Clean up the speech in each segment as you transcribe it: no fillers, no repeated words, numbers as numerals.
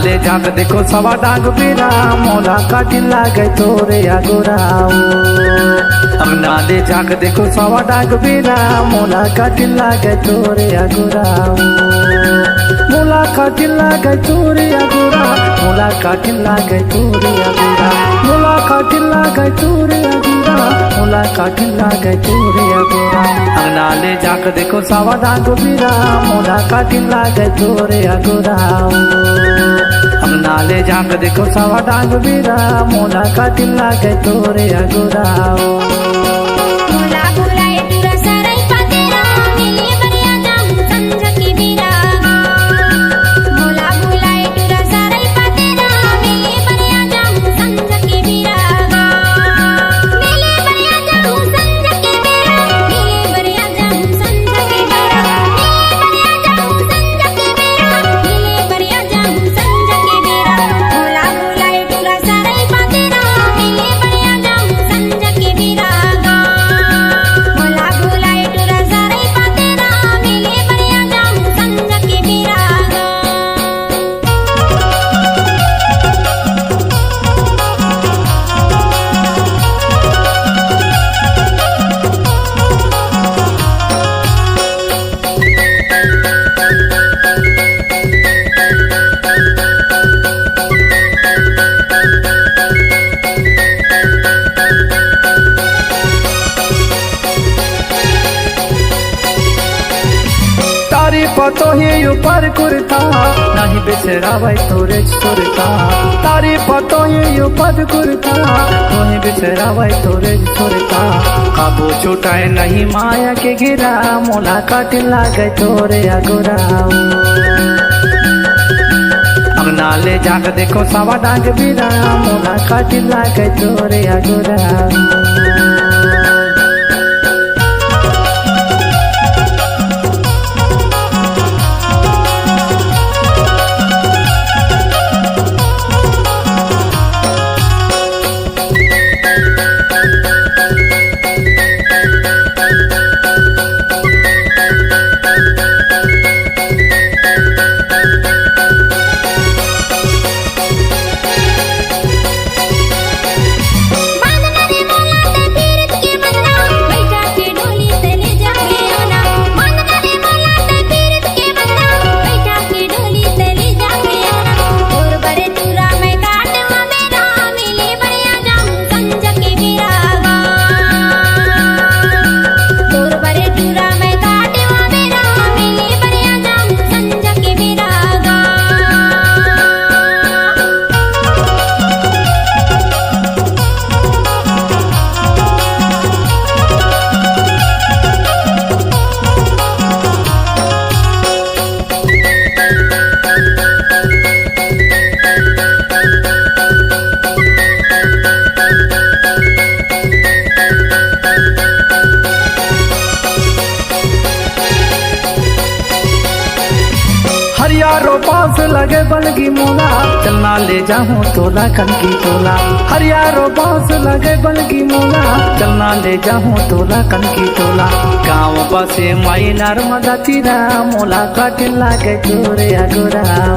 ले जाक देखो सवा डांग बीरा मोला काटिन लागे तोरे अगुराओ। अंगना ले जाक देखो सवा डांग बीरा मोला काटिन लागे तोरे अगुराओ। मोला काटिन लागे तोरे अगुरा मोला काटिन लागे तोरे अगुरा मोला काटिन लागे तोरे अगुरा मोला काटिन लागे तोरे अगुरा। अंगना ले जाक देखो सवा डांग बीरा मोला काटिन लागे तोरे अगुराओ। अंगना ले जाक देखो सवा डांग बीरा मोला काटिन लागे तोरे अगुराओ। तो ही ऊपर कुर्ता नहीं बिसरावे तोरे सुरता। तारी पतो ही ऊपर कुर्ता नहीं बिसरावे तोरे सुरता। काबू छुटाए नहीं माया के गिरा मोला काटिन लागे तोरे अगुराओ। अंगना ले जाक देखो सवा डांग बीरा मोला काटिन लागे तोरे अगुराओ। हरियारो पास लगे बलगी मोला चलना ले जाऊं तोला कनकी तोला। हरियारो पास लगे बलगी मोला चलना ले जाऊं तोला कनकी तोला। गाँव बसे माई नर्मदा तीरा मोला काटिन लागे तोरे अगुराओ।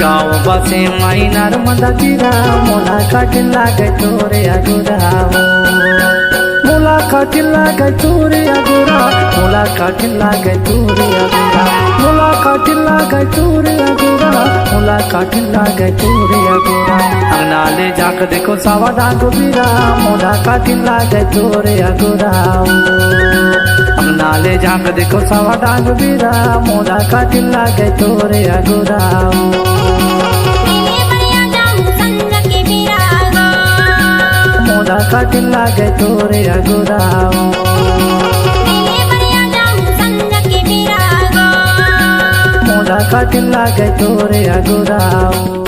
गाँव बसे माई नर्मदा तीरा मोला काटिन लागे तोरे अगुराओ। मोला काटिन लागे तोरे अगुरा मोला काटिन लागे तोरे अगुरा मोला काटिन लागे तोरे अगुरा मोला काटिन लागे तोरे अगुरा। अंगना ले जाक देखो सवा डांग बीरा मोला काटिन लागे तोरे अगुराओ। अंगना ले जाक देखो सवा डांग बीरा मोला काटिन लागे तोरे अगुराओ। मोला काटिन लागे तोरे अगुराओ। मोला काटिन लागे तोरे अगुराओ।